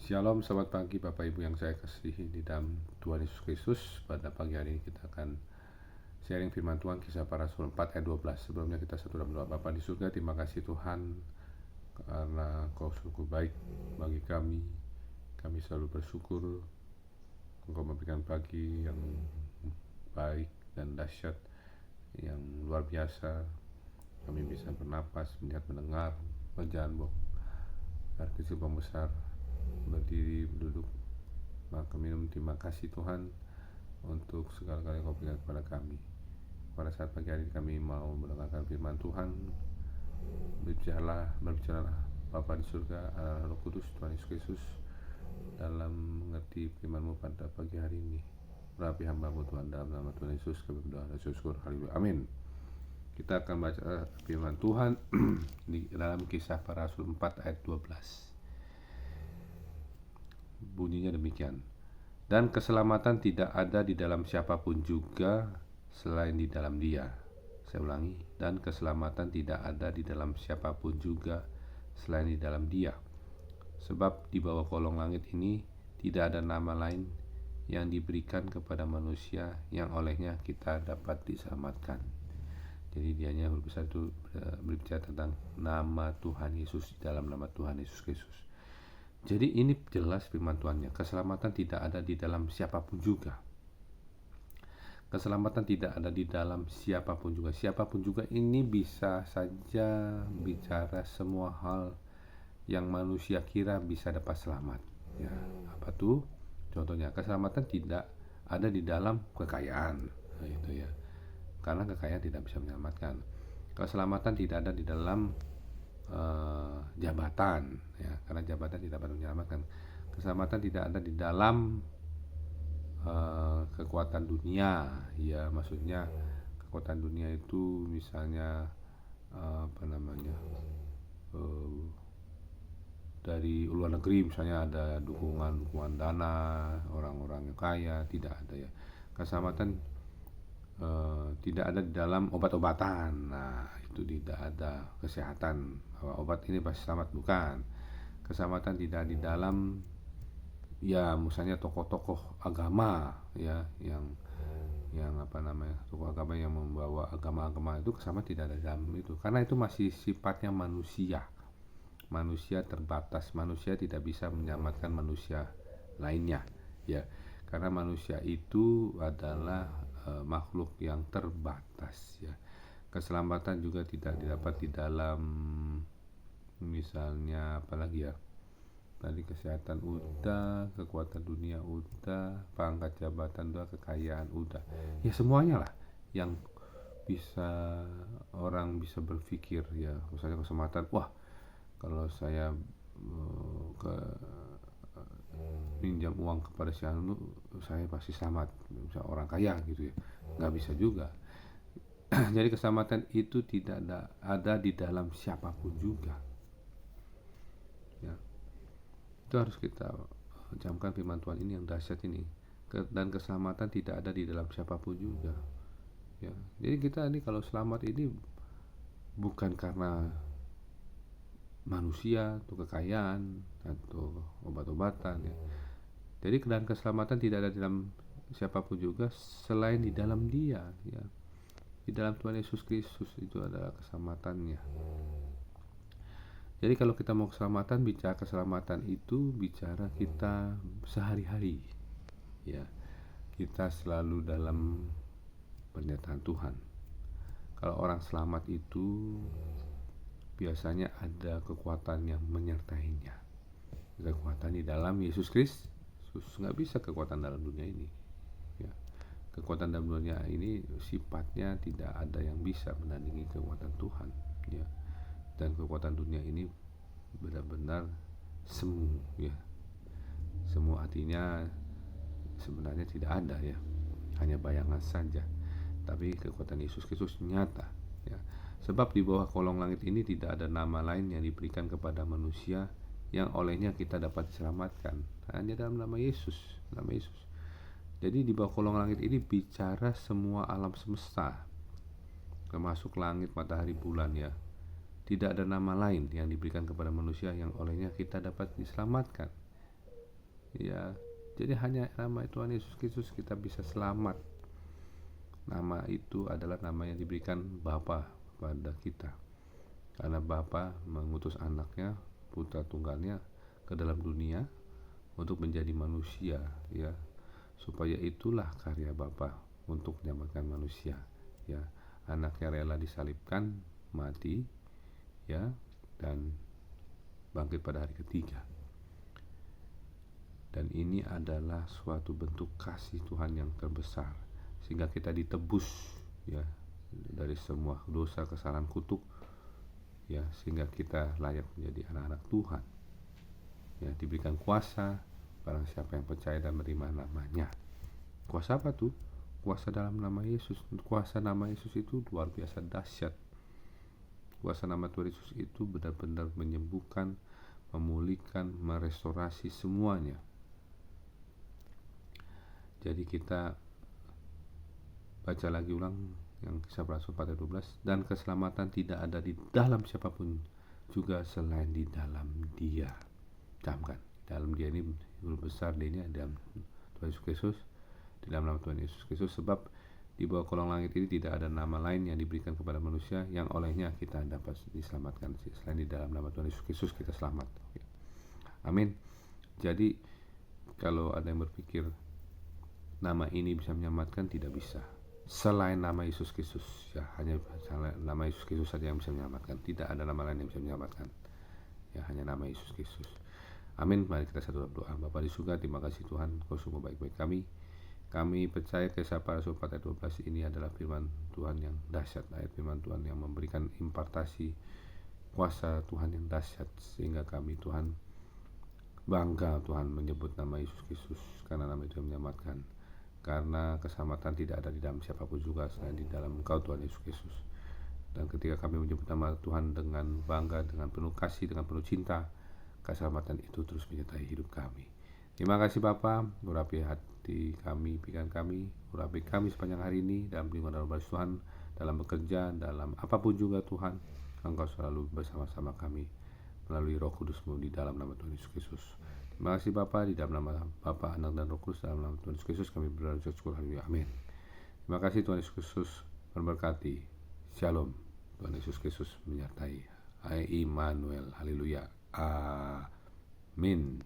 Shalom, selamat pagi Bapak Ibu yang saya kasihi di dalam Tuhan Yesus Kristus. Pada pagi hari ini kita akan sharing firman Tuhan, Kisah Para Rasul 4 ayat 12. Sebelumnya kita satu dalam doa. Bapa di surga, terima kasih Tuhan karena Kau sungguh baik bagi kami. Kami selalu bersyukur Engkau memberikan pagi yang baik dan dahsyat, yang luar biasa. Kami bisa bernapas, melihat, mendengar, berjalan, dari kecil membesar, berdiri, duduk, makan, minum. Terima kasih Tuhan untuk segala-galanya Kau berikan kepada kami. Pada saat pagi hari kami mau mendengarkan firman Tuhan, berbicaralah Bapa di surga, Allah Roh Kudus, Tuhan Yesus Kristus, dalam mengerti firman-Mu pada pagi hari ini. Berapi hamba-Mu Tuhan, dalam nama Tuhan Yesus kami berdoa dan syukur. Haleluya, amin. Kita akan baca firman Tuhan di dalam Kisah Para Rasul 4 ayat 12. Bunyinya demikian: dan keselamatan tidak ada di dalam siapapun juga selain di dalam Dia. Saya ulangi, dan keselamatan tidak ada di dalam siapapun juga selain di dalam Dia. Sebab di bawah kolong langit ini tidak ada nama lain yang diberikan kepada manusia yang olehnya kita dapat diselamatkan. Jadi dianya berbesar itu berbicara tentang nama Tuhan Yesus, di dalam nama Tuhan Yesus Kristus. Jadi ini jelas firman Tuhannya, keselamatan tidak ada di dalam siapapun juga. Keselamatan tidak ada di dalam siapapun juga. Siapapun juga ini bisa saja bicara semua hal yang manusia kira bisa dapat selamat. Ya, apa tuh? Contohnya, keselamatan tidak ada di dalam kekayaan. Nah, itu ya. Karena kekayaan tidak bisa menyelamatkan. Keselamatan tidak ada di dalam jabatan, ya, karena jabatan tidak dapat menyelamatkan. Keselamatan tidak ada di dalam kekuatan dunia, ya, maksudnya kekuatan dunia itu misalnya dari luar negeri, misalnya ada dukungan dana orang-orang yang kaya, tidak ada, ya. Keselamatan tidak ada di dalam obat-obatan. Nah, itu tidak ada. Kesehatan, obat ini pasti selamat, bukan. Keselamatan tidak di dalam, ya, misalnya tokoh-tokoh agama, ya, yang tokoh agama yang membawa agama-agama itu, keselamatan tidak ada di dalam itu, karena itu masih sifatnya manusia terbatas. Manusia tidak bisa menyelamatkan manusia lainnya, ya, karena manusia itu adalah makhluk yang terbatas, ya. Keselamatan juga tidak didapat di dalam, misalnya apalagi, ya, tadi kesehatan udah, kekuatan dunia udah, pangkat jabatan udah, kekayaan udah, ya, semuanya lah yang bisa orang bisa berpikir, ya. Misalnya keselamatan, wah, kalau saya pinjam uang kepada si anu, saya pasti selamat, misalnya orang kaya gitu, ya. Nggak bisa juga. Jadi keselamatan itu tidak ada di dalam siapapun juga, ya. Itu harus kita camkan firman Tuhan ini yang dahsyat ini. Dan keselamatan tidak ada di dalam siapapun juga, ya. Jadi kita ini kalau selamat ini bukan karena manusia atau kekayaan atau obat-obatan, ya. Jadi dan keselamatan tidak ada di dalam siapapun juga selain di dalam Dia, ya. Di dalam Tuhan Yesus Kristus itu ada keselamatannya. Jadi kalau kita mau keselamatan, bicara keselamatan itu bicara kita sehari-hari, ya. Kita selalu dalam penyertaan Tuhan. Kalau orang selamat itu biasanya ada kekuatan yang menyertainya, kekuatan di dalam Yesus Kristus. Nggak bisa kekuatan dalam dunia ini, ya. Kekuatan dalam dunia ini sifatnya tidak ada yang bisa menandingi kekuatan Tuhan, ya. Dan kekuatan dunia ini benar-benar semu, ya. Semu artinya sebenarnya tidak ada, ya, hanya bayangan saja. Tapi kekuatan Yesus Kristus nyata, ya. Sebab di bawah kolong langit ini tidak ada nama lain yang diberikan kepada manusia yang olehnya kita dapat diselamatkan, hanya dalam nama Yesus, nama Yesus. Jadi di bawah kolong langit ini bicara semua alam semesta, termasuk langit, matahari, bulan, ya. Tidak ada nama lain yang diberikan kepada manusia yang olehnya kita dapat diselamatkan. Ya, jadi hanya nama Tuhan Yesus Kristus kita bisa selamat. Nama itu adalah nama yang diberikan Bapa kepada kita, karena Bapa mengutus anaknya, putra tunggalnya, ke dalam dunia untuk menjadi manusia, ya, supaya itulah karya Bapa untuk menyelamatkan manusia, ya. Anaknya rela disalibkan, mati, ya, dan bangkit pada hari ketiga. Dan ini adalah suatu bentuk kasih Tuhan yang terbesar, sehingga kita ditebus, ya, dari semua dosa, kesalahan, kutuk, ya, sehingga kita layak menjadi anak-anak Tuhan, ya. Diberikan kuasa barang siapa yang percaya dan menerima namanya. Kuasa apa tuh? Kuasa dalam nama Yesus. Kuasa nama Yesus itu luar biasa dahsyat. Kuasa nama Tuhan Yesus itu benar-benar menyembuhkan, memulihkan, merestorasi semuanya. Jadi kita baca lagi ulang yang Kisah Para Rasul 4:12, dan keselamatan tidak ada di dalam siapapun juga selain di dalam Dia. Camkan, dalam Dia ini huruf besar, D ini ada Tuhan Yesus Kristus, di dalam nama Tuhan Yesus Kristus, sebab di bawah kolong langit ini tidak ada nama lain yang diberikan kepada manusia yang olehnya kita dapat diselamatkan selain di dalam nama Tuhan Yesus Kristus kita selamat. Amin. Jadi kalau ada yang berpikir nama ini bisa menyelamatkan, tidak bisa. Selain nama Yesus Kristus, ya, hanya nama Yesus Kristus saja yang bisa menyelamatkan. Tidak ada nama lain yang bisa menyelamatkan. Ya, hanya nama Yesus Kristus. Amin. Mari kita satu doa. Bapa di surga, terima kasih Tuhan, Kau sungguh baik-baik kami. Kami percaya Kisah Para Rasul 4:12 ini adalah firman Tuhan yang dahsyat, ayat firman Tuhan yang memberikan impartasi kuasa Tuhan yang dahsyat, sehingga kami Tuhan bangga Tuhan menyebut nama Yesus Kristus, karena nama itu yang menyelamatkan. Karena keselamatan tidak ada di dalam siapapun juga selain di dalam Engkau Tuhan Yesus Kristus. Dan ketika kami menyebut nama Tuhan dengan bangga, dengan penuh kasih, dengan penuh cinta, keselamatan itu terus menyertai hidup kami. Terima kasih Bapa, urapi hati kami, pikiran kami, urapi kami sepanjang hari ini dalam lingkungan dalam Tuhan, dalam bekerja, dalam apapun juga Tuhan, Engkau selalu bersama-sama kami melalui Roh Kudus-Mu di dalam nama Tuhan Yesus Kristus. Terima kasih Bapa, di dalam nama Bapa, Anak dan Roh Kudus, dalam nama Tuhan Yesus Kristus kami bersyukur. Haleluya. Amin. Terima kasih Tuhan Yesus Kristus memberkati. Shalom. Tuhan Yesus Kristus menyertai. Immanuel. Haleluya. Amin.